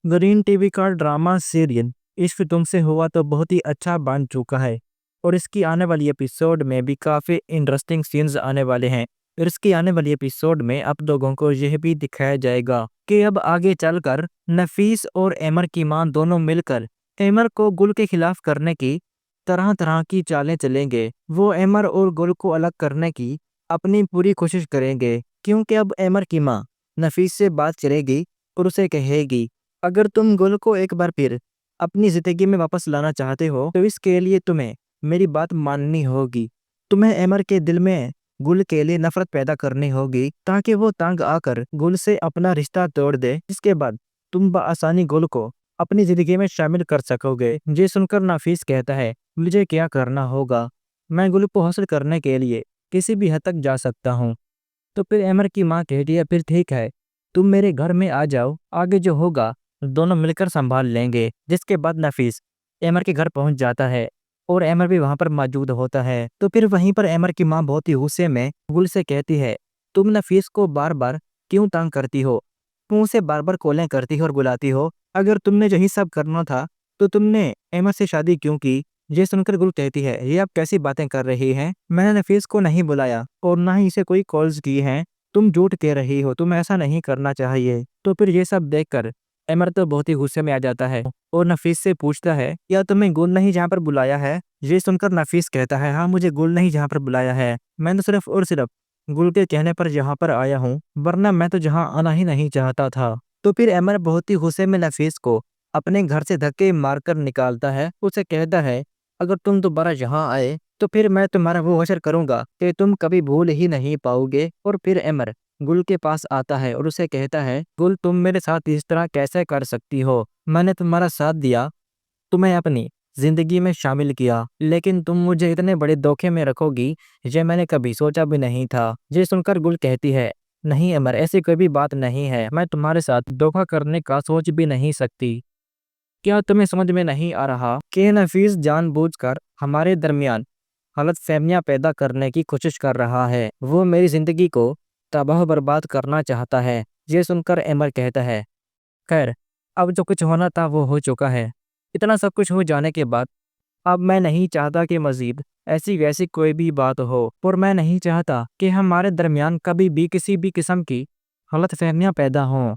Green TV का drama serial इश्क तुमसे हुआ तो बहुत ही अच्छा बन चुका है और इसकी आने वाली एपिसोड में भी काफ़ी इंटरेस्टिंग सीन्स आने वाले हैं। और इसकी आने वाली एपिसोड में आप लोगों को यह भी दिखाया जाएगा कि अब आगे चलकर नफीस और एमर की मां दोनों मिलकर एमर को गुल के खिलाफ करने की तरह तरह की चालें चलेंगे। वो एमर और गुल को अलग करने की अपनी पूरी कोशिश करेंगे, क्योंकि अब एमर की मां नफीस से बात करेगी और उसे कहेगी, अगर तुम गुल को एक बार फिर अपनी जिंदगी में वापस लाना चाहते हो तो इसके लिए तुम्हें मेरी बात माननी होगी। तुम्हें एमर के दिल में गुल के लिए नफरत पैदा करनी होगी ताकि वो तंग आकर गुल से अपना रिश्ता तोड़ दे। इसके बाद तुम बआसानी गुल को अपनी जिंदगी में शामिल कर सकोगे। ये सुनकर नाफिस कहता है, मुझे क्या करना होगा, मैं गुल को हासिल करने के लिए किसी भी हद तक जा सकता हूँ। तो फिर एमर की माँ कहती है, फिर ठीक है, तुम मेरे घर में आ जाओ, आगे जो होगा दोनों मिलकर संभाल लेंगे। जिसके बाद नफीस एमर के घर पहुंच जाता है और एमर भी वहां पर मौजूद होता है। तो फिर वहीं पर एमर की माँ बहुत ही गुस्से में गुल से कहती है, तुम नफीस को बार बार क्यों तंग करती हो, तुम उसे बार बार कॉलें करती हो और बुलाती हो। अगर तुमने यही सब करना था तो तुमने एमर से शादी क्यों की। ये सुनकर गुल कहती है, ये आप कैसी बातें कर रही हैं, मैंने नफीस को नहीं बुलाया और ना ही इसे कोई कॉल्स की हैं, तुम झूठ कह रही हो, तुम ऐसा नहीं करना चाहिए। तो फिर ये सब देखकर एमर तो बहुत ही गुस्से में आ जाता है और नफीस से पूछता है, या तुम्हें गुल नहीं जहाँ पर बुलाया है। ये सुनकर नफीस कहता है, हाँ, मुझे गुल नहीं जहाँ पर बुलाया है, मैं तो सिर्फ और सिर्फ गुल के कहने पर यहाँ पर आया हूँ, वरना मैं तो जहाँ आना ही नहीं चाहता था। तो फिर एमर बहुत ही गुस्से में नफीस को अपने घर से धक्के मारकर निकालता है। उसे कहता है, अगर तुम दोबारा यहाँ आए तो फिर मैं तुम्हारा वो असर करूंगा कि तुम कभी भूल ही नहीं पाओगे। और फिर एमर गुल के पास आता है और उसे कहता है, गुल, तुम मेरे साथ इस तरह कैसे कर सकती हो, मैंने तुम्हारा साथ दिया, तुम्हें अपनी जिंदगी में शामिल किया, लेकिन तुम मुझे इतने बड़े धोखे में रखोगी, ये मैंने कभी सोचा भी नहीं था। ये सुनकर गुल कहती है, नहीं अमर, ऐसी कोई भी बात नहीं है, मैं तुम्हारे साथ धोखा करने का सोच भी नहीं सकती। क्या तुम्हें समझ में नहीं आ रहा कि नफीस जानबूझकर हमारे दरमियान गलतफहमियां पैदा करने की कोशिश कर रहा है, वो मेरी जिंदगी को तबाह बर्बाद करना चाहता है। ये सुनकर एमर कहता है, खैर, अब जो कुछ होना था वो हो चुका है। इतना सब कुछ हो जाने के बाद अब मैं नहीं चाहता कि मजीद ऐसी वैसी कोई भी बात हो, और मैं नहीं चाहता कि हमारे दरमियान कभी भी किसी भी किस्म की गलतफहमियां पैदा हों।